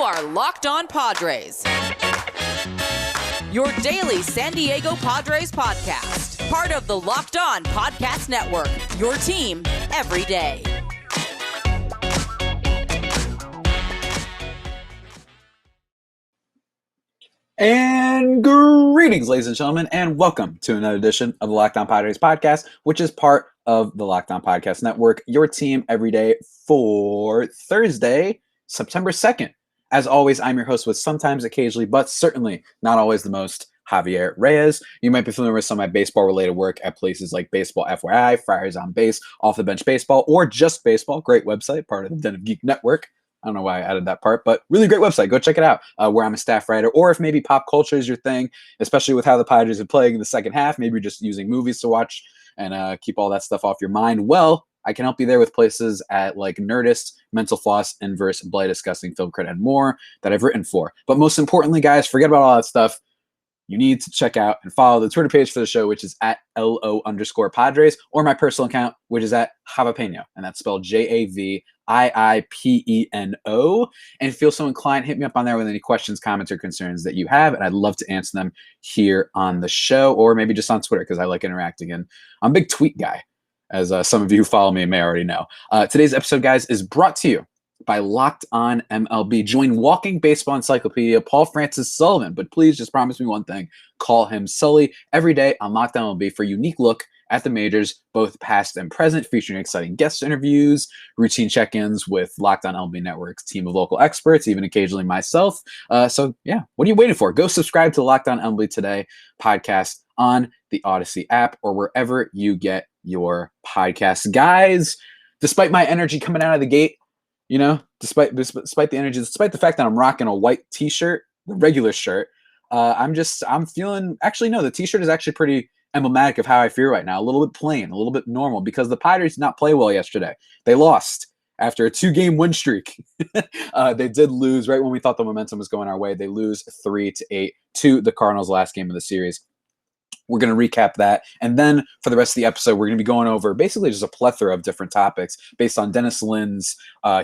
are Locked On Padres, your daily San Diego Padres podcast. Part of the Locked On Podcast Network, your team every day. And greetings, ladies and gentlemen, and welcome to another edition of the Locked On Padres podcast, which is part of the Locked On Podcast Network, your team every day for Thursday, September 2nd. As always, I'm your host with sometimes, occasionally, but certainly not always the most, Javier Reyes. You might be familiar with some of my baseball-related work at places like Baseball FYI, Friars on Base, Off the Bench Baseball, or Just Baseball. Great website, part of the Den of Geek Network. I don't know why I added that part, but really great website. Go check it out, where I'm a staff writer. Or if maybe pop culture is your thing, especially with how the Padres are playing in the second half, maybe you're just using movies to watch and keep all that stuff off your mind. Well, I can help you there with places at like Nerdist, Mental Floss, Inverse, Bloody Disgusting, Film Credit, and more that I've written for. But most importantly, guys, forget about all that stuff. You need to check out and follow the Twitter page for the show, which is at LO_Padres, or my personal account, which is at Javapeno, and that's spelled JAVIIPENO. And if you feel so inclined, hit me up on there with any questions, comments, or concerns that you have, and I'd love to answer them here on the show, or maybe just on Twitter, because I like interacting, and I'm a big tweet guy, as some of you who follow me may already know. Today's episode, guys, is brought to you by Locked On MLB. Join walking baseball encyclopedia Paul Francis Sullivan, but please just promise me one thing. Call him Sully every day on Locked On MLB for a unique look at the majors, both past and present, featuring exciting guest interviews, routine check-ins with Locked On MLB Network's team of local experts, even occasionally myself. So yeah, what are you waiting for? Go subscribe to Locked On MLB Today podcast on the Odyssey app or wherever you get your podcasts. Guys, despite my energy coming out of the gate, you know, despite the energy, despite the fact that I'm rocking a white t-shirt, the regular shirt, I'm feeling, actually, no, the t-shirt is actually pretty emblematic of how I feel right now. A little bit plain, a little bit normal, because the Padres did not play well yesterday. They lost after a 2-game win streak. They did lose right when we thought the momentum was going our way. They lose 3-8 to the Cardinals, last game of the series. We're going to recap that. And then for the rest of the episode, we're going to be going over basically just a plethora of different topics based on Dennis Lin's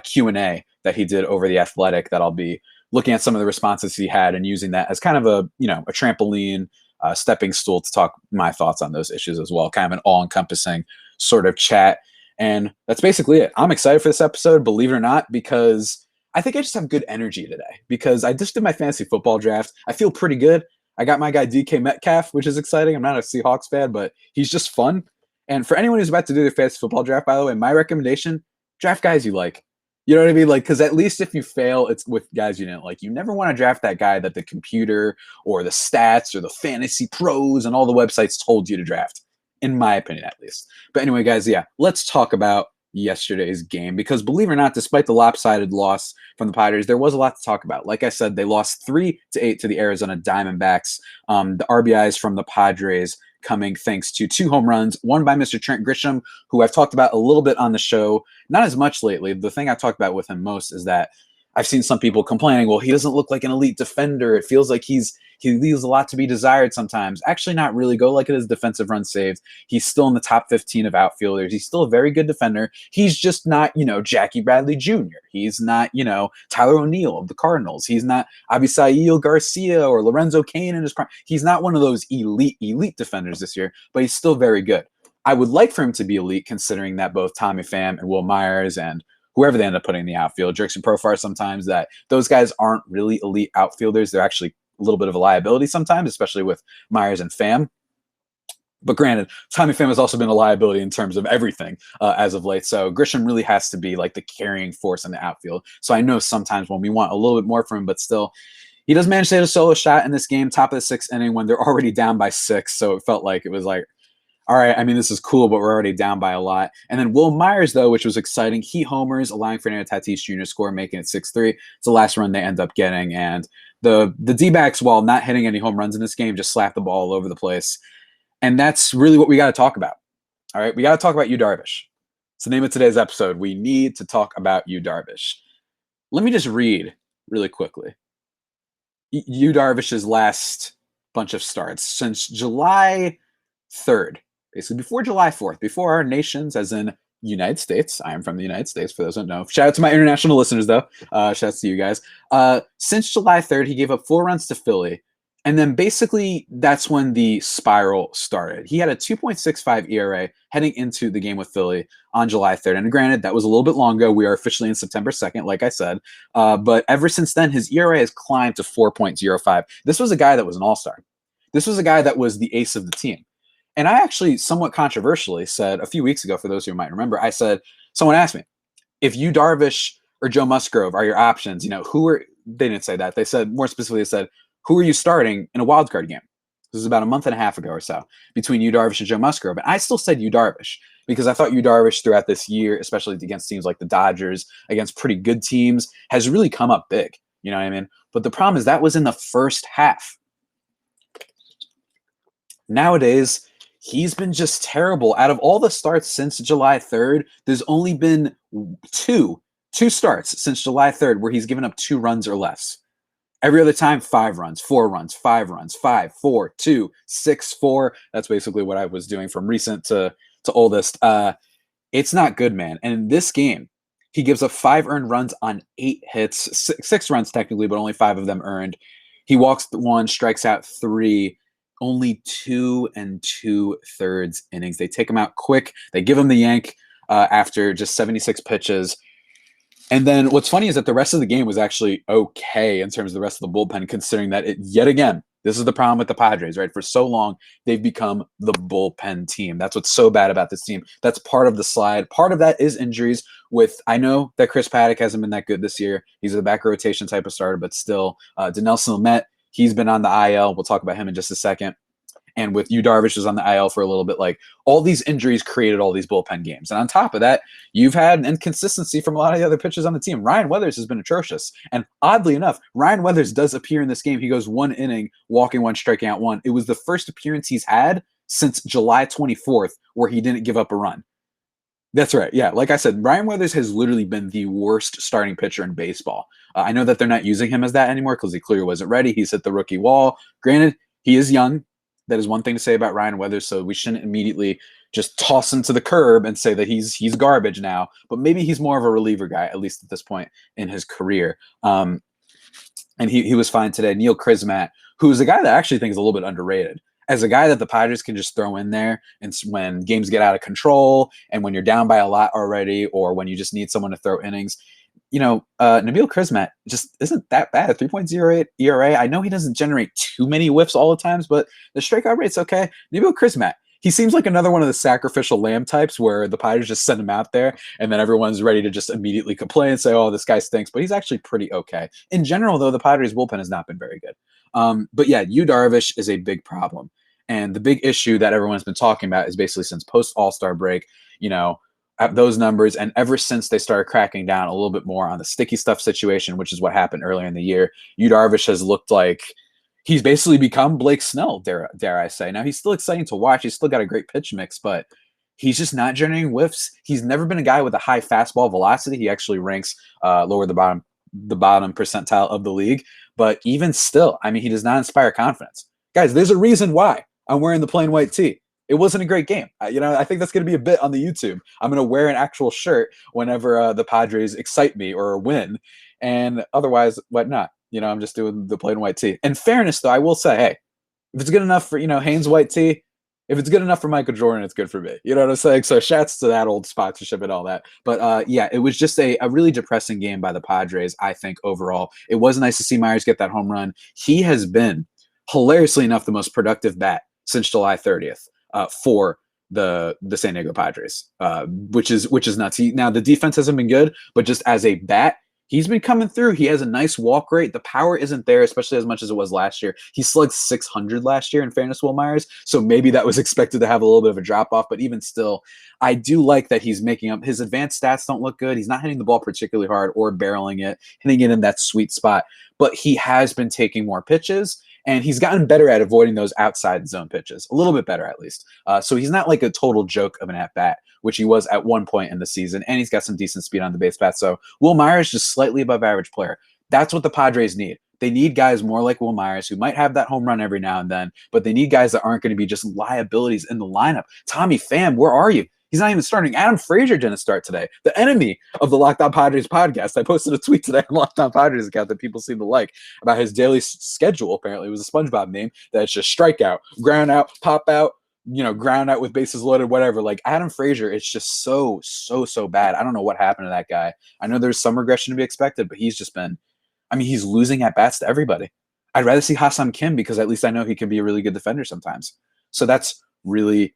Q&A that he did over The Athletic, that I'll be looking at some of the responses he had and using that as kind of a trampoline, stepping stool to talk my thoughts on those issues as well. Kind of an all-encompassing sort of chat. And that's basically it. I'm excited for this episode, believe it or not, because I think I just have good energy today, because I just did my fantasy football draft. I feel pretty good. I got my guy DK Metcalf, which is exciting. I'm not a Seahawks fan, but he's just fun. And for anyone who's about to do their fantasy football draft, by the way, my recommendation, draft guys you like. You know what I mean? Like, because at least if you fail, it's with guys you didn't like. You never want to draft that guy that the computer or the stats or the fantasy pros and all the websites told you to draft, in my opinion, at least. But anyway, guys, yeah, let's talk about yesterday's game, because believe it or not, despite the lopsided loss from the Padres, there was a lot to talk about. Like I said, they lost 3-8 to the Arizona Diamondbacks. The RBIs from the Padres coming thanks to 2 home runs, one by Mr. Trent Grisham, who I've talked about a little bit on the show, not as much lately. The thing I've talked about with him most is that I've seen some people complaining, well, he doesn't look like an elite defender. It feels like he leaves a lot to be desired sometimes. Actually, not really. Go look at his defensive runs saved. He's still in the top 15 of outfielders. He's still a very good defender. He's just not, Jackie Bradley Jr. He's not, Tyler O'Neill of the Cardinals. He's not Abisail Garcia or Lorenzo Cain in his prime. He's not one of those elite defenders this year, but he's still very good. I would like for him to be elite, considering that both Tommy Pham and Will Myers and whoever they end up putting in the outfield, Jurickson Profar sometimes, that those guys aren't really elite outfielders. They're actually a little bit of a liability sometimes, especially with Myers and Pham. But granted, Tommy Pham has also been a liability in terms of everything as of late. So Grisham really has to be like the carrying force in the outfield. So I know sometimes when we want a little bit more from him, but still, he does manage to hit a solo shot in this game, top of the 6th inning, when they're already down by 6. So it felt like it was like, all right, I mean, this is cool, but we're already down by a lot. And then Will Myers, though, which was exciting, he homers, allowing Fernando Tatis Jr. to score, making it 6-3. It's the last run they end up getting. And the Dbacks, while not hitting any home runs in this game, just slapped the ball all over the place. And that's really what we got to talk about. All right, we got to talk about Yu Darvish. It's the name of today's episode. We need to talk about Yu Darvish. Let me just read really quickly. Yu Darvish's last bunch of starts since July 3rd. Basically, before July 4th, before our nations, as in United States. I am from the United States, for those who don't know. Shout out to my international listeners, though. Shout out to you guys. Since July 3rd, he gave up 4 runs to Philly. And then basically that's when the spiral started. He had a 2.65 ERA heading into the game with Philly on July 3rd. And granted, that was a little bit long ago. We are officially in September 2nd, like I said. But ever since then, his ERA has climbed to 4.05. This was a guy that was an all-star. This was a guy that was the ace of the team. And I actually somewhat controversially said a few weeks ago, for those who might remember, I said, someone asked me, if Yu Darvish or Joe Musgrove are your options, they didn't say that. They said, more specifically, they said, who are you starting in a wild card game? This was about a month and a half ago or so between Yu Darvish and Joe Musgrove. And I still said Yu Darvish because I thought Yu Darvish throughout this year, especially against teams like the Dodgers, against pretty good teams, has really come up big. You know what I mean? But the problem is that was in the first half. Nowadays, he's been just terrible. Out of all the starts since July 3rd, there's only been two starts since July 3rd where he's given up 2 runs or less. Every other time, 5 runs, 4 runs, 5 runs, 5, 4, 2, 6, 4. That's basically what I was doing from recent to oldest. It's not good, man. And in this game, he gives up 5 earned runs on 8 hits, 6 runs technically, but only 5 of them earned. He walks 1, strikes out 3, only 2 2/3 innings. They take him out quick. They give him the yank after just 76 pitches. And then what's funny is that the rest of the game was actually okay in terms of the rest of the bullpen, considering that yet again, this is the problem with the Padres, right? For so long, they've become the bullpen team. That's what's so bad about this team. That's part of the slide. Part of that is injuries I know that Chris Paddock hasn't been that good this year. He's a back rotation type of starter, but still, Dennis Lin, he's been on the IL. We'll talk about him in just a second. And with Yu Darvish was on the IL for a little bit, all these injuries created all these bullpen games. And on top of that, you've had inconsistency from a lot of the other pitchers on the team. Ryan Weathers has been atrocious. And oddly enough, Ryan Weathers does appear in this game. He goes 1 inning, walking 1, striking out 1. It was the first appearance he's had since July 24th where he didn't give up a run. That's right. Yeah. Like I said, Ryan Weathers has literally been the worst starting pitcher in baseball. I know that they're not using him as that anymore because he clearly wasn't ready. He's hit the rookie wall. Granted, he is young. That is one thing to say about Ryan Weathers, so we shouldn't immediately just toss him to the curb and say that he's garbage now. But maybe he's more of a reliever guy, at least at this point in his career. And he was fine today. Neil Krismat, who is a guy that I actually think is a little bit underrated, as a guy that the Padres can just throw in there and when games get out of control and when you're down by a lot already or when you just need someone to throw innings. Nabil Krismat just isn't that bad. A 3.08 ERA. I know he doesn't generate too many whiffs all the times, but the strikeout rate's okay. Nabil Krismat, he seems like another one of the sacrificial lamb types where the Padres just send him out there and then everyone's ready to just immediately complain and say, oh, this guy stinks. But he's actually pretty okay. In general, though, the Padres bullpen has not been very good. But yeah, Yu Darvish is a big problem. And the big issue that everyone's been talking about is basically since post-All-Star break, at those numbers, and ever since they started cracking down a little bit more on the sticky stuff situation, which is what happened earlier in the year, Yu Darvish has looked like he's basically become Blake Snell, dare I say. Now, he's still exciting to watch. He's still got a great pitch mix, but he's just not generating whiffs. He's never been a guy with a high fastball velocity. He actually ranks lower the bottom percentile of the league. But even still, he does not inspire confidence. Guys, there's a reason why I'm wearing the plain white tee. It wasn't a great game. I think that's going to be a bit on the YouTube. I'm going to wear an actual shirt whenever the Padres excite me or win. And otherwise, what not? I'm just doing the plain white tee. In fairness, though, I will say, hey, if it's good enough for, Hanes white tee, if it's good enough for Michael Jordan, it's good for me. You know what I'm saying? So shouts to that old sponsorship and all that. But yeah, it was just a really depressing game by the Padres, I think, overall. It was nice to see Myers get that home run. He has been, hilariously enough, the most productive bat since July 30th. For the San Diego Padres, which is nuts. Now, the defense hasn't been good, but just as a bat, he's been coming through. He has a nice walk rate. The power isn't there, especially as much as it was last year. He slugged 600 last year, in fairness, Will Myers, so maybe that was expected to have a little bit of a drop-off, but even still, I do like that he's making up. His advanced stats don't look good. He's not hitting the ball particularly hard or barreling it, hitting it in that sweet spot, but he has been taking more pitches, and he's gotten better at avoiding those outside zone pitches, a little bit better at least. So he's not like a total joke of an at-bat, which he was at one point in the season, and he's got some decent speed on the base path. So Will Myers, just slightly above average player. That's what the Padres need. They need guys more like Will Myers who might have that home run every now and then, but they need guys that aren't going to be just liabilities in the lineup. Tommy Pham, where are you? He's not even starting. Adam Frazier didn't start today. The enemy of the Locked On Padres podcast. I posted a tweet today on Locked On Padres account that people seem to like about his daily schedule. Apparently, it was a SpongeBob name that's just strikeout, ground out, pop out, ground out with bases loaded, whatever. Like Adam Frazier, it's just so bad. I don't know what happened to that guy. I know there's some regression to be expected, but he's just been, he's losing at bats to everybody. I'd rather see Ha-Seong Kim because at least I know he can be a really good defender sometimes. So that's really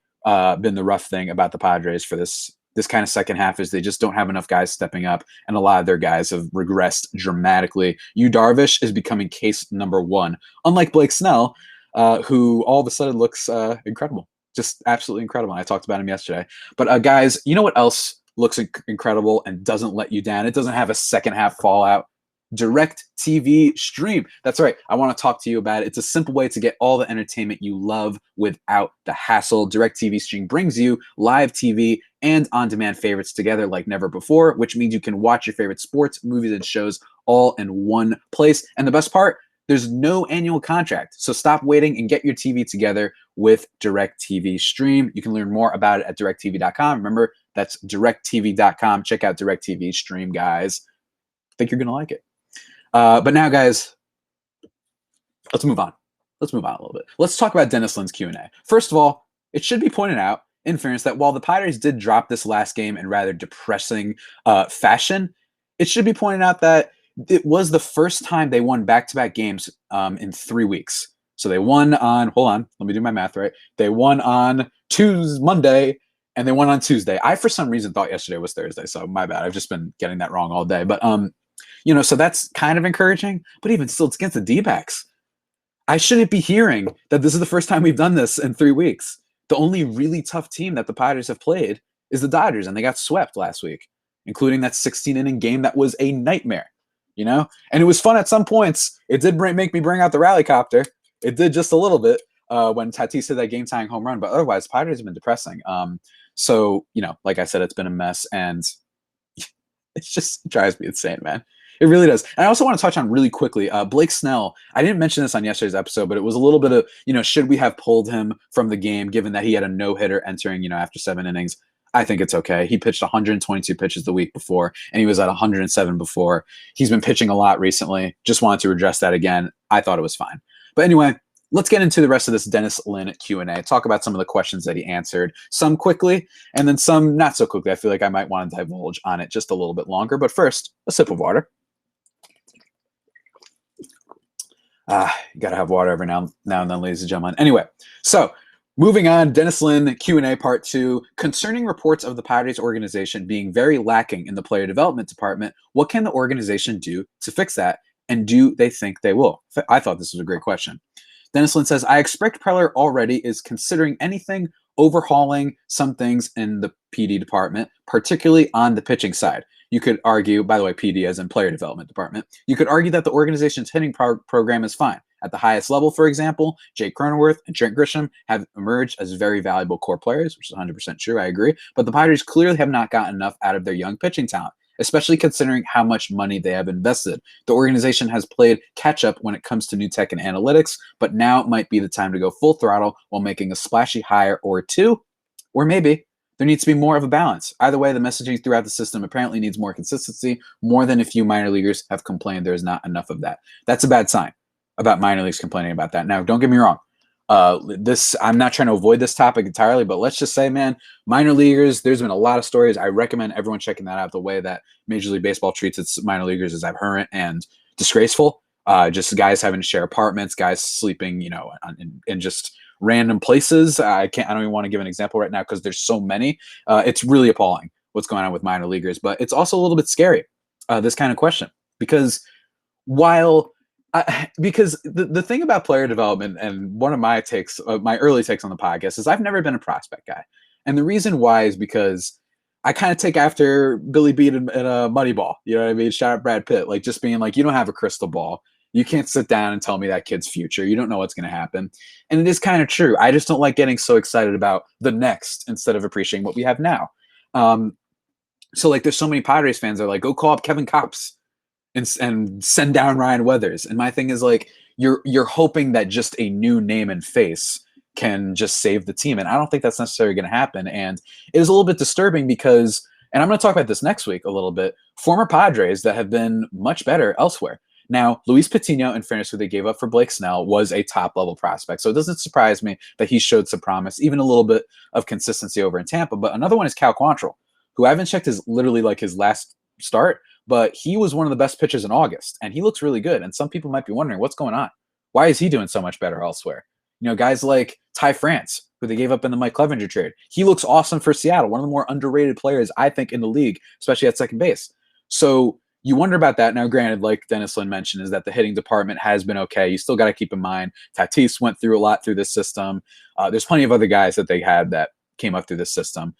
been the rough thing about the Padres for this kind of second half is they just don't have enough guys stepping up, and a lot of their guys have regressed dramatically. Yu Darvish is becoming case number one, unlike Blake Snell, who all of a sudden looks incredible, just absolutely incredible. I talked about him yesterday. But guys, you know what else looks incredible and doesn't let you down? It doesn't have a second half fallout. DirecTV Stream. That's right. I want to talk to you about it. It's a simple way to get all the entertainment you love without the hassle. DirecTV Stream brings you live TV and on-demand favorites together like never before, which means you can watch your favorite sports, movies, and shows all in one place. And the best part, there's no annual contract. So stop waiting and get your TV together with DirecTV Stream. You can learn more about it at directtv.com. Remember, that's directtv.com. Check out DirecTV Stream, guys. I think you're going to like it. But now, guys, let's move on. Let's move on a little bit. Let's talk about Dennis Lin's Q&A. First of all, it should be pointed out, in fairness, that while the Padres did drop this last game in rather depressing fashion, it should be pointed out that it was the first time they won back-to-back games in 3 weeks. So they won on, hold on, let me do my math right. They won on Monday, and they won on Tuesday. I, for some reason, thought yesterday was Thursday, so my bad. I've just been getting that wrong all day. But, so that's kind of encouraging. But even still, it's against the Dbacks. I shouldn't be hearing that this is the first time we've done this in 3 weeks. The only really tough team that the Padres have played is the Dodgers, and they got swept last week, including that 16-inning game that was a nightmare, And it was fun at some points. It did make me bring out the rally copter. It did just a little bit when Tatis hit that game-tying home run. But otherwise, Padres have been depressing. So, like I said, it's been a mess, and it just drives me insane, man. It really does. And I also want to touch on really quickly, Blake Snell. I didn't mention this on yesterday's episode, but it was a little bit of, should we have pulled him from the game given that he had a no-hitter entering, after 7 innings? I think it's okay. He pitched 122 pitches the week before, and he was at 107 before. He's been pitching a lot recently. Just wanted to address that again. I thought it was fine. But anyway, let's get into the rest of this Dennis Lin Q&A. Talk about some of the questions that he answered, some quickly, and then some not so quickly. I feel like I might want to divulge on it just a little bit longer. But first, a sip of water. You got to have water every now and then, ladies and gentlemen. Anyway, so moving on, Dennis Lin Q&A Part 2. Concerning reports of the Padres organization being very lacking in the player development department, what can the organization do to fix that? And do they think they will? I thought this was a great question. Dennis Lin says, I expect Preller already is considering anything overhauling some things in the PD department, particularly on the pitching side. You could argue, by the way, PD as in player development department, you could argue that the organization's hitting program is fine. At the highest level, for example, Jake Cronenworth and Trent Grisham have emerged as very valuable core players, which is 100% true, I agree. But the Padres clearly have not gotten enough out of their young pitching talent, especially considering how much money they have invested. The organization has played catch-up when it comes to new tech and analytics, but now might be the time to go full throttle while making a splashy hire or two, or maybe there needs to be more of a balance. Either way, the messaging throughout the system apparently needs more consistency, more than a few minor leaguers have complained there's not enough of that. That's a bad sign about minor leagues complaining about that. Now, don't get me wrong. I'm not trying to avoid this topic entirely, but let's just say, man, minor leaguers, there's been a lot of stories. I recommend everyone checking that out. The way that Major League Baseball treats its minor leaguers is abhorrent and disgraceful. Just guys having to share apartments, guys sleeping, in just random places. I don't even want to give an example right now because there's so many. It's really appalling what's going on with minor leaguers, but it's also a little bit scary, this kind of question, because because the thing about player development, and one of my takes, my early takes on the podcast, is I've never been a prospect guy. And the reason why is because I kind of take after Billy Beat in a Moneyball. You know what I mean? Shout out Brad Pitt. Like, just being like, you don't have a crystal ball. You can't sit down and tell me that kid's future. You don't know what's going to happen. And it is kind of true. I just don't like getting so excited about the next instead of appreciating what we have now. So like, there's so many Padres fans that are like, go call up Kevin Kopps and send down Ryan Weathers. And my thing is like, you're hoping that just a new name and face can just save the team. And I don't think that's necessarily going to happen. And it is a little bit disturbing because, and I'm going to talk about this next week a little bit, former Padres that have been much better elsewhere. Now, Luis Patino, in fairness, who they gave up for Blake Snell, was a top-level prospect. So it doesn't surprise me that he showed some promise, even a little bit of consistency over in Tampa. But another one is Cal Quantrill, who I haven't checked his last start, but he was one of the best pitchers in August, and he looks really good. And some people might be wondering, what's going on? Why is he doing so much better elsewhere? Guys like Ty France, who they gave up in the Mike Clevenger trade. He looks awesome for Seattle, one of the more underrated players, I think, in the league, especially at second base. So you wonder about that. Now, granted, like Dennis Lin mentioned, is that the hitting department has been okay. You still got to keep in mind Tatis went through a lot through this system. There's plenty of other guys that they had that came up through this system.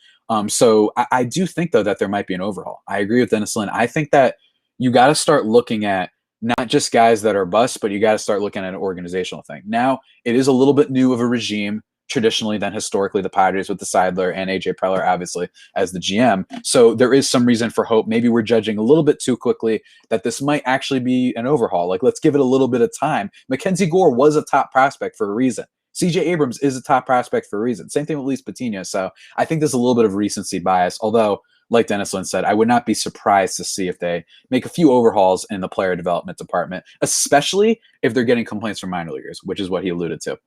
So I do think, though, that there might be an overhaul. I agree with Dennis Lin. I think that you got to start looking at not just guys that are busts, but you got to start looking at an organizational thing. Now, it is a little bit new of a regime traditionally than historically the Padres with the Seidler and AJ Preller, obviously, as the GM. So there is some reason for hope. Maybe we're judging a little bit too quickly that this might actually be an overhaul. Like, let's give it a little bit of time. Mackenzie Gore was a top prospect for a reason. CJ Abrams is a top prospect for a reason. Same thing with Luis Patino. So I think there's a little bit of recency bias, although, like Dennis Lin said, I would not be surprised to see if they make a few overhauls in the player development department, especially if they're getting complaints from minor leaguers, which is what he alluded to.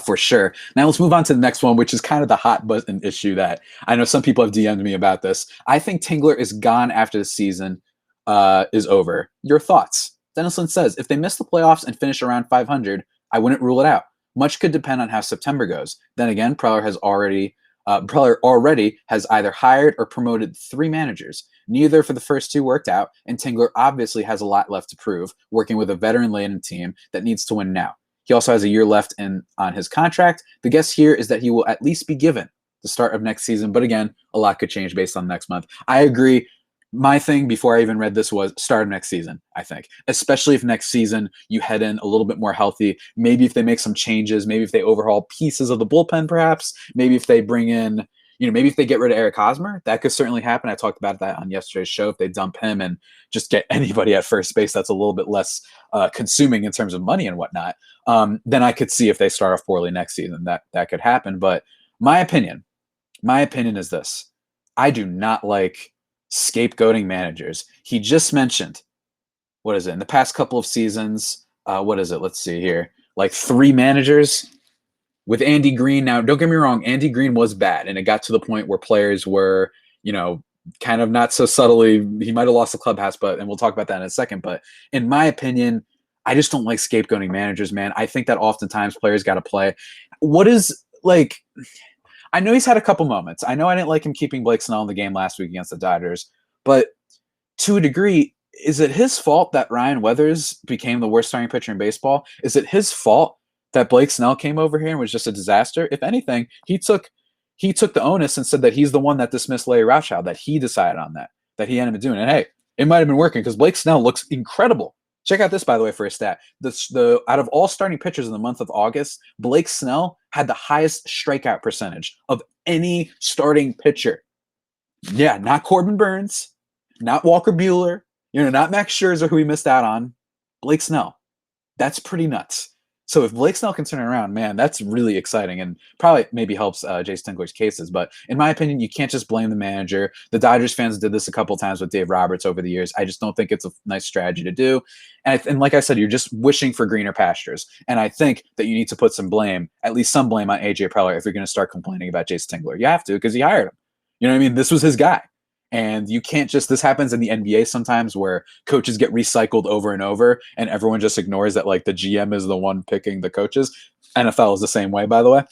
For sure. Now let's move on to the next one, which is kind of the hot button issue that I know some people have DM'd me about this. I think Tingler is gone after the season is over. Your thoughts? Dennis Lin says, if they miss the playoffs and finish around 500, I wouldn't rule it out. Much could depend on how September goes. Then again, Preller already has either hired or promoted 3 managers. Neither for the first 2 worked out, and Tingler obviously has a lot left to prove, working with a veteran-laden team that needs to win now. He also has a year left on his contract. The guess here is that he will at least be given the start of next season. But again, a lot could change based on next month. I agree. My thing before I even read this was start of next season, I think. Especially if next season you head in a little bit more healthy. Maybe if they make some changes. Maybe if they overhaul pieces of the bullpen, perhaps. Maybe if they bring in, maybe if they get rid of Eric Hosmer. That could certainly happen. I talked about that on yesterday's show. If they dump him and just get anybody at first base, that's a little bit less consuming in terms of money and whatnot. Then I could see if they start off poorly next season, that could happen. But my opinion is this. I do not like scapegoating managers. He just mentioned, what is it, in the past couple of seasons, what is it? Let's see here. Like 3 managers with Andy Green. Now, don't get me wrong, Andy Green was bad, and it got to the point where players were, kind of not so subtly, he might have lost the clubhouse, and we'll talk about that in a second. But in my opinion, I just don't like scapegoating managers, man. I think that oftentimes players got to play. I know he's had a couple moments. I know I didn't like him keeping Blake Snell in the game last week against the Dodgers, but to a degree, is it his fault that Ryan Weathers became the worst starting pitcher in baseball? Is it his fault that Blake Snell came over here and was just a disaster? If anything, he took the onus and said that he's the one that dismissed Larry Rothschild, that he decided on that he ended up doing. And hey, it might have been working because Blake Snell looks incredible. Check out this, by the way, for a stat. The out of all starting pitchers in the month of August, Blake Snell had the highest strikeout percentage of any starting pitcher. Yeah, not Corbin Burns, not Walker Buehler, not Max Scherzer, who we missed out on. Blake Snell. That's pretty nuts. So if Blake Snell can turn it around, man, that's really exciting and probably maybe helps Jayce Tingler's cases. But in my opinion, you can't just blame the manager. The Dodgers fans did this a couple of times with Dave Roberts over the years. I just don't think it's a nice strategy to do. And like I said, you're just wishing for greener pastures. And I think that you need to put some blame, at least some blame on AJ Preller if you're going to start complaining about Jayce Tingler. You have to, because he hired him. You know what I mean? This was his guy. And you can't just, this happens in the NBA sometimes where coaches get recycled over and over and everyone just ignores that like the GM is the one picking the coaches. NFL is the same way, by the way.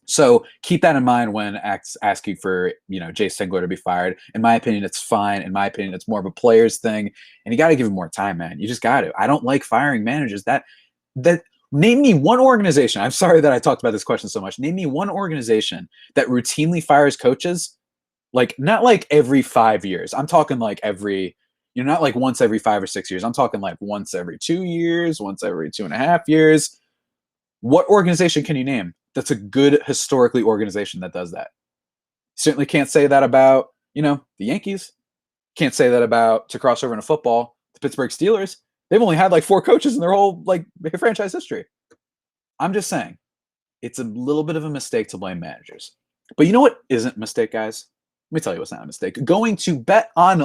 So keep that in mind when asking for, Jayce Tingler to be fired. In my opinion, it's fine. In my opinion, it's more of a player's thing and you got to give him more time, man. You just got to. I don't like firing managers that name me one organization. I'm sorry that I talked about this question so much. Name me one organization that routinely fires coaches. Like, not like every 5 years. I'm talking like not like once every 5 or 6 years. I'm talking like once every 2 years, once every 2.5 years. What organization can you name that's a good historically organization that does that? Certainly can't say that about, the Yankees. Can't say that about, to cross over into football, the Pittsburgh Steelers. They've only had like 4 coaches in their whole like franchise history. I'm just saying, it's a little bit of a mistake to blame managers. But you know what isn't a mistake, guys? Let me tell you what's not a mistake. Going to betonline.ag.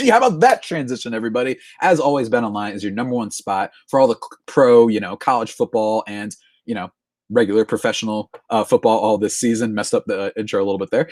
How about that transition, everybody? As always, BetOnline is your number one spot for all the pro, college football and, regular professional football all this season. Messed up the intro a little bit there.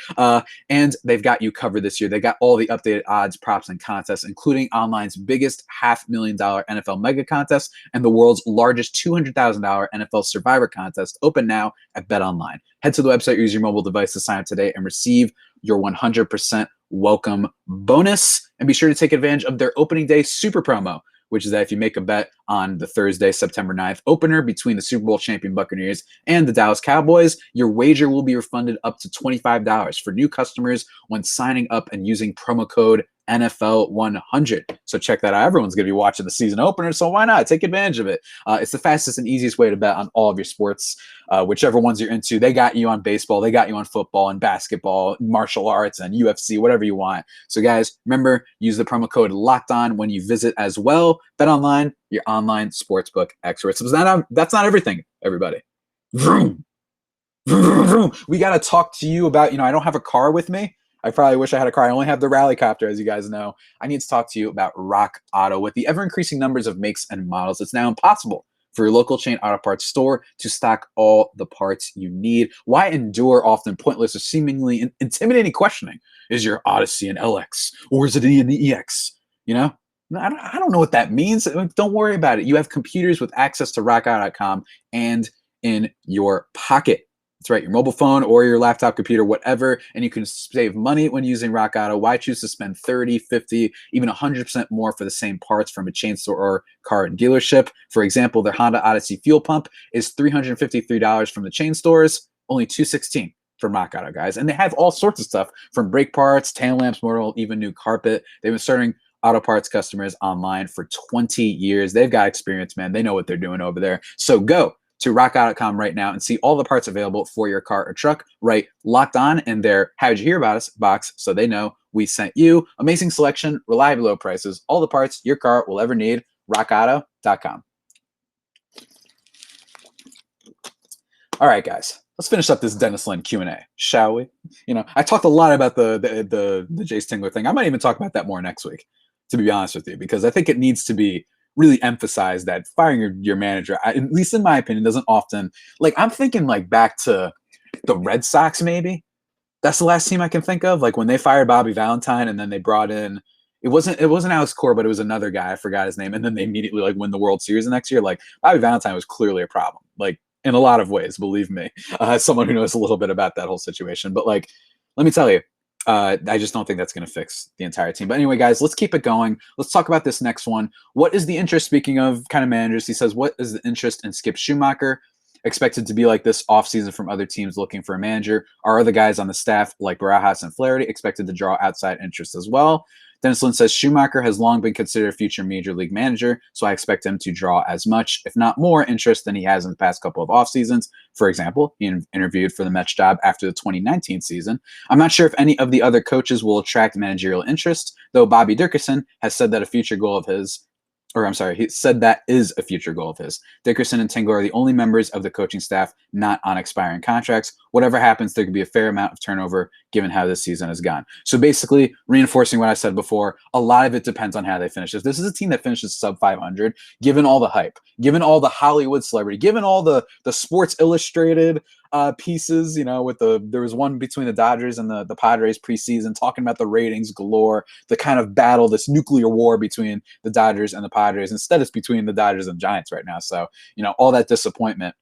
And they've got you covered this year. They got all the updated odds, props, and contests, including online's biggest $500,000 NFL mega contest and the world's largest $200,000 NFL survivor contest, open now at BetOnline. Head to the website, use your mobile device to sign up today and receive your 100% welcome bonus. And be sure to take advantage of their opening day super promo, which is that if you make a bet on the Thursday, September 9th opener between the Super Bowl champion Buccaneers and the Dallas Cowboys, your wager will be refunded up to $25 for new customers when signing up and using promo code NFL100. So check that out. Everyone's going to be watching the season opener, so why not? Take advantage of it. It's the fastest and easiest way to bet on all of your sports, whichever ones you're into. They got you on baseball, they got you on football and basketball, martial arts, and UFC, whatever you want. So guys, remember, use the promo code LOCKEDON when you visit as well. BetOnline, your online sportsbook experts. That's not everything, everybody. Vroom. Vroom, vroom. We got to talk to you about, I don't have a car with me. I probably wish I had a car. I only have the rally copter, as you guys know. I need to talk to you about Rock Auto. With the ever-increasing numbers of makes and models, it's now impossible for your local chain auto parts store to stock all the parts you need. Why endure often pointless or seemingly intimidating questioning? Is your Odyssey an LX or is it an EX? I don't know what that means. Don't worry about it. You have computers with access to rockauto.com and in your pocket. That's right, your mobile phone or your laptop computer, whatever, and you can save money when using Rock Auto. Why choose to spend 30, 50, even 100% more for the same parts from a chain store or car dealership? For example, their Honda Odyssey fuel pump is $353 from the chain stores, only $216 from Rock Auto, guys. And they have all sorts of stuff from brake parts, tail lamps, motor, even new carpet. They've been serving auto parts customers online for 20 years. They've got experience, man. They know what they're doing over there. So go to rockauto.com right now and see all the parts available for your car or truck. Right, Locked On in their How'd You Hear About Us box so they know we sent you. Amazing selection, reliable low prices, all the parts your car will ever need. rockauto.com. All right, guys, let's finish up this Dennis Lin Q&A, shall we? I talked a lot about the Jayce Tingler thing. I might even talk about that more next week, to be honest with you, because I think it needs to be really emphasize that firing your manager, at least in my opinion, doesn't often, I'm thinking back to the Red Sox, maybe. That's the last team I can think of. When they fired Bobby Valentine and then they brought in, it wasn't Alex Cora, but it was another guy. I forgot his name. And then they immediately win the World Series the next year. Bobby Valentine was clearly a problem, in a lot of ways, believe me, as someone who knows a little bit about that whole situation. But let me tell you, I just don't think that's going to fix the entire team. But anyway, guys, let's keep it going. Let's talk about this next one. What is the interest, speaking of kind of managers, he says, what is the interest in Skip Schumacher? Expected to be like this offseason from other teams looking for a manager? Are other guys on the staff like Barajas and Flaherty expected to draw outside interest as well? Dennis Lin says Schumacher has long been considered a future major league manager, so I expect him to draw as much, if not more, interest than he has in the past couple of off seasons. For example, he interviewed for the Mets job after the 2019 season. I'm not sure if any of the other coaches will attract managerial interest, though Bobby Dickerson has said that he said that is a future goal of his. Dickerson and Tingler are the only members of the coaching staff not on expiring contracts. Whatever happens, there could be a fair amount of turnover given how this season has gone. So basically, reinforcing what I said before, a lot of it depends on how they finish. If this is a team that finishes sub 500, given all the hype, given all the Hollywood celebrity, given all the Sports Illustrated pieces, there was one between the Dodgers and the Padres preseason talking about the ratings galore, the kind of battle, this nuclear war between the Dodgers and the Padres. Instead, it's between the Dodgers and Giants right now. So, all that disappointment,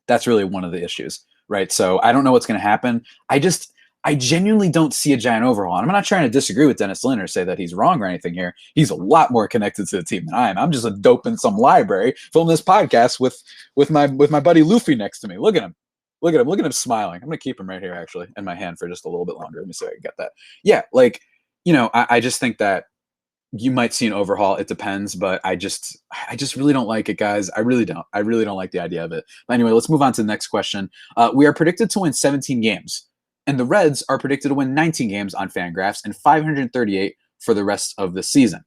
that's really one of the issues, right? So I don't know what's going to happen. I genuinely don't see a giant overhaul. And I'm not trying to disagree with Dennis Lin or say that he's wrong or anything here. He's a lot more connected to the team than I am. I'm just a dope in some library filming this podcast with my buddy Luffy next to me. Look at him. Look at him smiling. I'm going to keep him right here, actually, in my hand for just a little bit longer. Let me see if I can get that. Yeah, I just think that you might see an overhaul. It depends, but I just really don't like it, guys. I really don't. I really don't like the idea of it. But anyway, let's move on to the next question. We are predicted to win 17 games, and the Reds are predicted to win 19 games on Fangraphs and 538 for the rest of the season.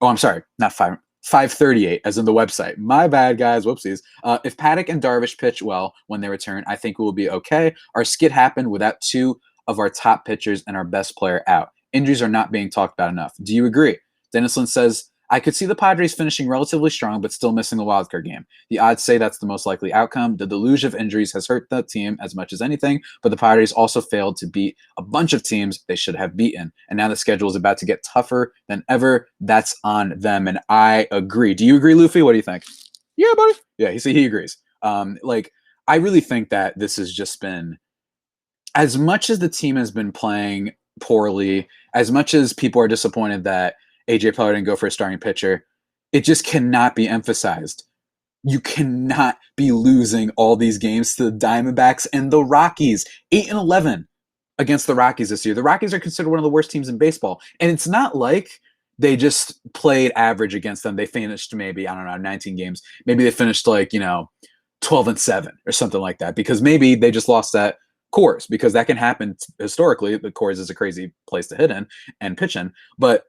Oh, I'm sorry, not 5. 538, as in the website. My bad, guys. Whoopsies. If Paddock and Darvish pitch well when they return, I think we'll be okay. Our skid happened without two of our top pitchers and our best player out. Injuries are not being talked about enough. Do you agree? Dennis Lin says, I could see the Padres finishing relatively strong, but still missing the wildcard game. The odds say that's the most likely outcome. The deluge of injuries has hurt the team as much as anything, but the Padres also failed to beat a bunch of teams they should have beaten. And now the schedule is about to get tougher than ever. That's on them. And I agree. Do you agree, Luffy? What do you think? Yeah, buddy. Yeah, he agrees. I really think that this has just been, as much as the team has been playing poorly, as much as people are disappointed that AJ Preller didn't go for a starting pitcher, it just cannot be emphasized. You cannot be losing all these games to the Diamondbacks and the Rockies. 8-11 against the Rockies this year. The Rockies are considered one of the worst teams in baseball. And it's not like they just played average against them. They finished maybe, 19 games. Maybe they finished 12-7 or something like that, because maybe they just lost that Coors, because that can happen historically. The Coors is a crazy place to hit in and pitch in. But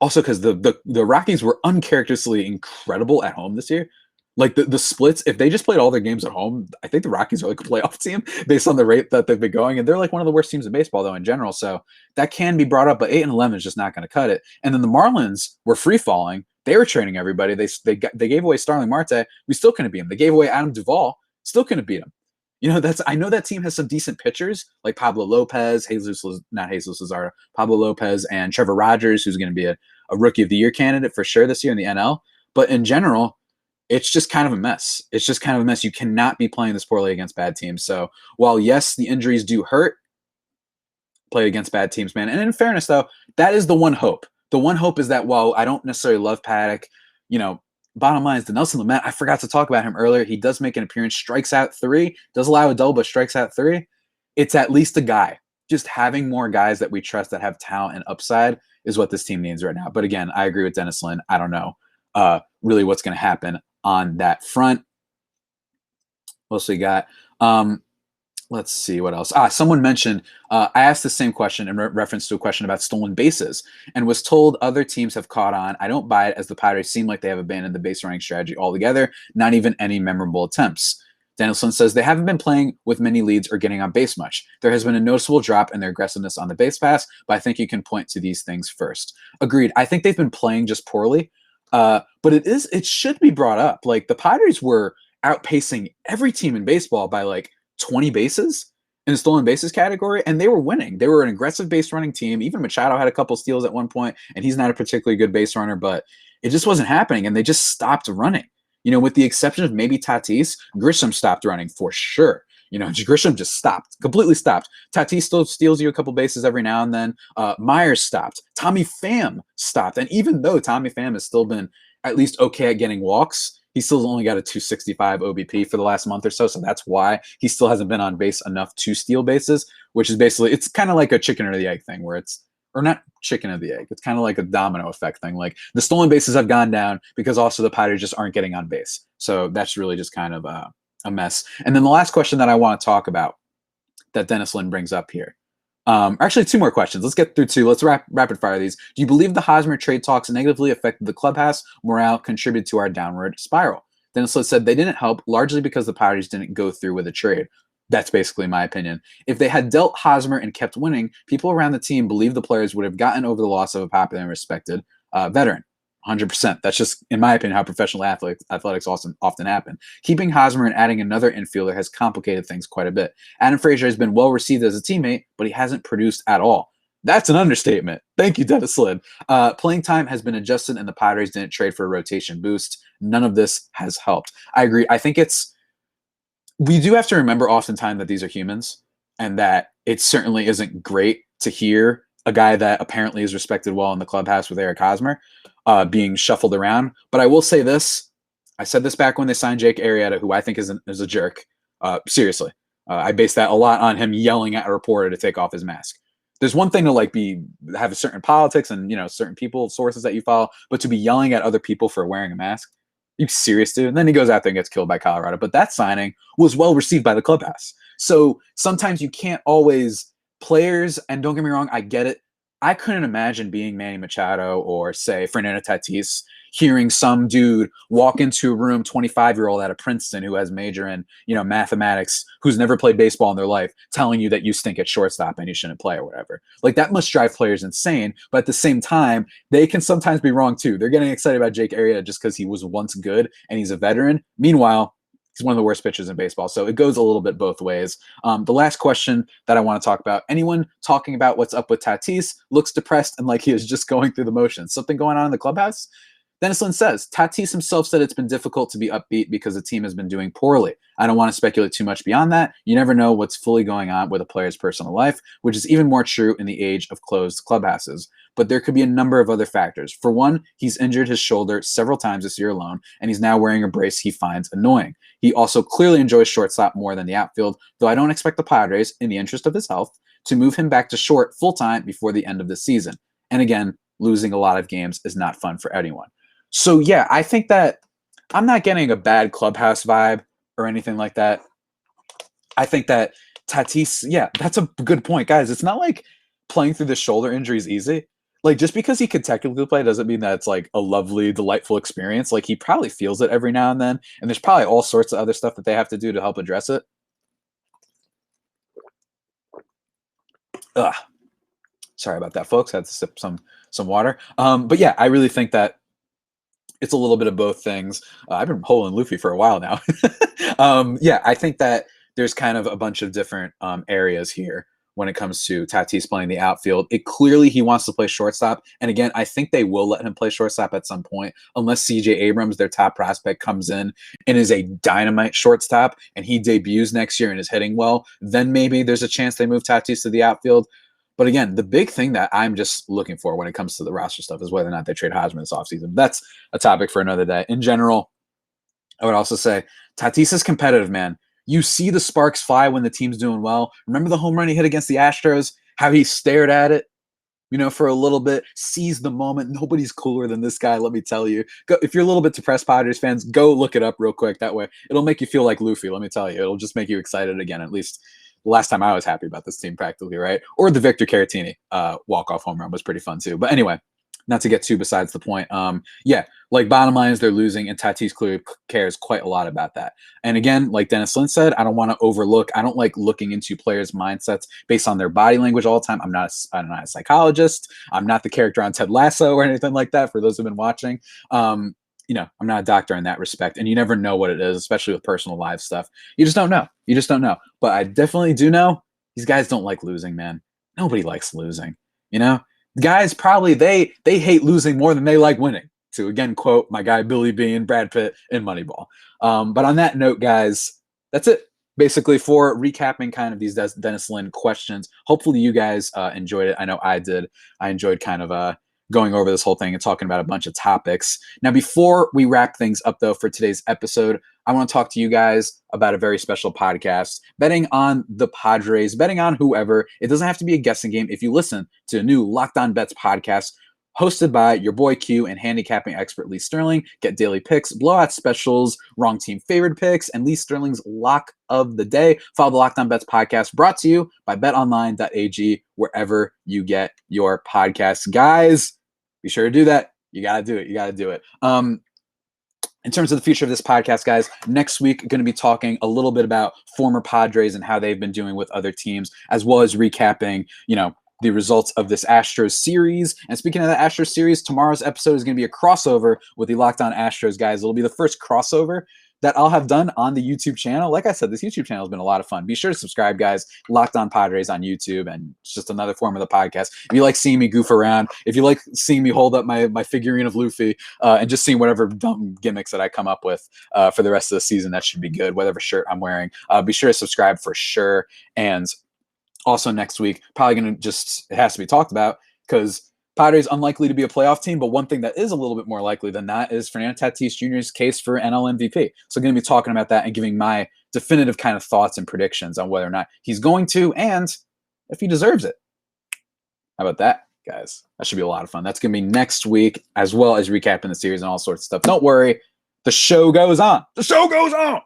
also because the Rockies were uncharacteristically incredible at home this year. Like the splits, if they just played all their games at home, I think the Rockies are like a playoff team based on the rate that they've been going. And they're like one of the worst teams in baseball, though, in general. So that can be brought up, but 8-11 is just not going to cut it. And then the Marlins were free falling. They were trading everybody. They gave away Starling Marte. We still couldn't beat him. They gave away Adam Duvall. Still couldn't beat him. I know that team has some decent pitchers like Pablo Lopez, Pablo Lopez, and Trevor Rogers, who's going to be a Rookie of the Year candidate for sure this year in the NL. But in general, it's just kind of a mess. You cannot be playing this poorly against bad teams. So while, yes, the injuries do hurt, play against bad teams, man. And in fairness, though, that is the one hope. The one hope is that while I don't necessarily love Paddock, bottom line is Dinelson Lamet. I forgot to talk about him earlier. He does make an appearance, strikes out 3, does allow a double, but strikes out 3. It's at least a guy. Just having more guys that we trust that have talent and upside is what this team needs right now. But again, I agree with Dennis Lin. I don't know really what's going to happen on that front. What else we got? Let's see what else. Someone mentioned, I asked the same question in reference to a question about stolen bases and was told other teams have caught on. I don't buy it, as the Padres seem like they have abandoned the base running strategy altogether, not even any memorable attempts. Dennis Lin says they haven't been playing with many leads or getting on base much. There has been a noticeable drop in their aggressiveness on the base pass, but I think you can point to these things first. Agreed. I think they've been playing just poorly, but it should be brought up. Like, the Padres were outpacing every team in baseball by 20 bases in the stolen bases category, and they were winning. They were an aggressive base running team. Even Machado had a couple steals at one point, and he's not a particularly good base runner, but it just wasn't happening, and they just stopped running. With the exception of maybe Tatis, Grisham stopped running for sure. Grisham just stopped, completely stopped. Tatis still steals you a couple bases every now and then. Myers stopped. Tommy Pham stopped. And even though Tommy Pham has still been at least okay at getting walks, he still only got a 265 OBP for the last month or so. So that's why he still hasn't been on base enough to steal bases, which is basically, it's kind of like a chicken or the egg thing where or not chicken or the egg. It's kind of like a domino effect thing. Like, the stolen bases have gone down because also the Padres just aren't getting on base. So that's really just kind of a mess. And then the last question that I want to talk about that Dennis Lin brings up here. Actually, 2 more questions. Let's get through 2. Let's rapid fire these. Do you believe the Hosmer trade talks negatively affected the clubhouse morale, contributed to our downward spiral? Dennis Lin said they didn't help, largely because the Padres didn't go through with a trade. That's basically my opinion. If they had dealt Hosmer and kept winning, people around the team believe the players would have gotten over the loss of a popular and respected veteran. 100%. That's just, in my opinion, how professional athletics often happen. Keeping Hosmer and adding another infielder has complicated things quite a bit. Adam Frazier has been well received as a teammate, but he hasn't produced at all. That's an understatement. Thank you, Dennis Lin. Playing time has been adjusted, and the Padres didn't trade for a rotation boost. None of this has helped. I agree. I think we do have to remember oftentimes that these are humans, and that it certainly isn't great to hear a guy that apparently is respected well in the clubhouse with Eric Hosmer being shuffled around. But I will say this. I said this back when they signed Jake Arrieta, who I think is a jerk. Seriously. I base that a lot on him yelling at a reporter to take off his mask. There's one thing to have a certain politics and, certain people, sources that you follow, but to be yelling at other people for wearing a mask, you serious, dude? And then he goes out there and gets killed by Colorado. But that signing was well received by the clubhouse. So sometimes you can't always, players, and don't get me wrong, I get it. I couldn't imagine being Manny Machado or, say, Fernando Tatis, hearing some dude walk into a room, 25-year-old out of Princeton who has major in, mathematics, who's never played baseball in their life, telling you that you stink at shortstop and you shouldn't play or whatever. Like, that must drive players insane. But at the same time, they can sometimes be wrong too. They're getting excited about Jake Arrieta just because he was once good and he's a veteran. Meanwhile, he's one of the worst pitchers in baseball. So it goes a little bit both ways. The last question that I want to talk about, anyone talking about what's up with Tatis looks depressed and like he is just going through the motions. Something going on in the clubhouse? Dennis Lin says, Tatis himself said it's been difficult to be upbeat because the team has been doing poorly. I don't want to speculate too much beyond that. You never know what's fully going on with a player's personal life, which is even more true in the age of closed clubhouses. But there could be a number of other factors. For one, he's injured his shoulder several times this year alone, and he's now wearing a brace he finds annoying. He also clearly enjoys shortstop more than the outfield, though I don't expect the Padres, in the interest of his health, to move him back to short full-time before the end of the season. And again, losing a lot of games is not fun for anyone. So yeah, I think that I'm not getting a bad clubhouse vibe or anything like that. I think that Tatis, yeah, that's a good point. Guys, it's not like playing through the shoulder injury is easy. Like, just because he could technically play doesn't mean that it's like a lovely, delightful experience. Like, he probably feels it every now and then, and there's probably all sorts of other stuff that they have to do to help address it. Ugh. Sorry about that, folks. I had to sip some water. But yeah, I really think that it's a little bit of both things. I've been holding Luffy for a while now. Yeah, I think that there's kind of a bunch of different areas here when it comes to Tatis playing the outfield. It clearly he wants to play shortstop. And again, I think they will let him play shortstop at some point, unless CJ Abrams, their top prospect, comes in and is a dynamite shortstop and he debuts next year and is hitting well. Then maybe there's a chance they move Tatis to the outfield. But again, the big thing that I'm just looking for when it comes to the roster stuff is whether or not they trade Hosmer this offseason. That's a topic for another day. In general, I would also say Tatis is competitive, man. You see the sparks fly when the team's doing well. Remember the home run he hit against the Astros? How he stared at it, for a little bit, seized the moment. Nobody's cooler than this guy, let me tell you. Go, if you're a little bit depressed Padres fans, go look it up real quick. That way, it'll make you feel like Luffy, let me tell you. It'll just make you excited again, at least. The last time I was happy about this team practically, right? Or the Victor Caratini walk-off home run was pretty fun too. But anyway, not to get too besides the point. Yeah, like bottom line is they're losing, and Tatis clearly cares quite a lot about that. And again, like Dennis Lin said, I don't want to overlook. I don't like looking into players' mindsets based on their body language all the time. I'm not a psychologist. I'm not the character on Ted Lasso or anything like that. For those who've been watching, I'm not a doctor in that respect, and you never know what it is, especially with personal life stuff. You just don't know. But I definitely do know these guys don't like losing, man. Nobody likes losing. Guys probably they hate losing more than they like winning. To again quote my guy Billy Bean, Brad Pitt in Moneyball. But on that note, guys, that's it. Basically, for recapping kind of these Dennis Lin questions. Hopefully you guys enjoyed it. I know I did. I enjoyed kind of going over this whole thing and talking about a bunch of topics. Now, before we wrap things up, though, for today's episode, I want to talk to you guys about a very special podcast, betting on the Padres, betting on whoever. It doesn't have to be a guessing game. If you listen to a new Locked On Bets podcast, hosted by your boy Q and handicapping expert Lee Sterling, get daily picks, blowout specials, wrong team favored picks, and Lee Sterling's lock of the day. Follow the Locked On Bets podcast, brought to you by betonline.ag, wherever you get your podcasts. Guys, be sure to do that. You got to do it. In terms of the future of this podcast, guys, next week, going to be talking a little bit about former Padres and how they've been doing with other teams, as well as recapping, the results of this Astros series. And speaking of the Astros series, tomorrow's episode is going to be a crossover with the Locked On Astros, guys. It'll be the first crossover that I'll have done on the YouTube channel. Like I said, this YouTube channel has been a lot of fun. Be sure to subscribe, guys. Locked On Padres on YouTube, and it's just another form of the podcast. If you like seeing me goof around, if you like seeing me hold up my figurine of Luffy, and just seeing whatever dumb gimmicks that I come up with for the rest of the season, that should be good. Whatever shirt I'm wearing, be sure to subscribe for sure. And also next week, probably going to it has to be talked about because Padres unlikely to be a playoff team, but one thing that is a little bit more likely than that is Fernando Tatis Jr.'s case for NL MVP. So I'm going to be talking about that and giving my definitive kind of thoughts and predictions on whether or not he's going to and if he deserves it. How about that, guys? That should be a lot of fun. That's going to be next week, as well as recapping the series and all sorts of stuff. Don't worry. The show goes on. The show goes on,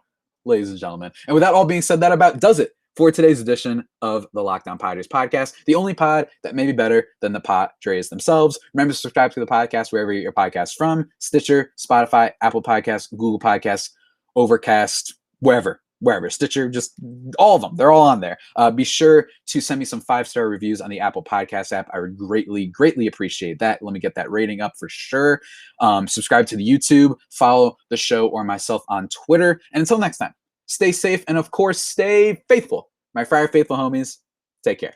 ladies and gentlemen. And with that all being said, that about does it for today's edition of the Locked On Padres podcast, the only pod that may be better than the Padres themselves. Remember to subscribe to the podcast wherever you get your podcasts from: Stitcher, Spotify, Apple Podcasts, Google Podcasts, Overcast, wherever, Stitcher, just all of them. They're all on there. Be sure to send me some 5-star reviews on the Apple Podcast app. I would greatly appreciate that. Let me get that rating up for sure. Subscribe to the YouTube, follow the show or myself on Twitter. And until next time, stay safe and, of course, stay faithful. My Friar Faithful homies, take care.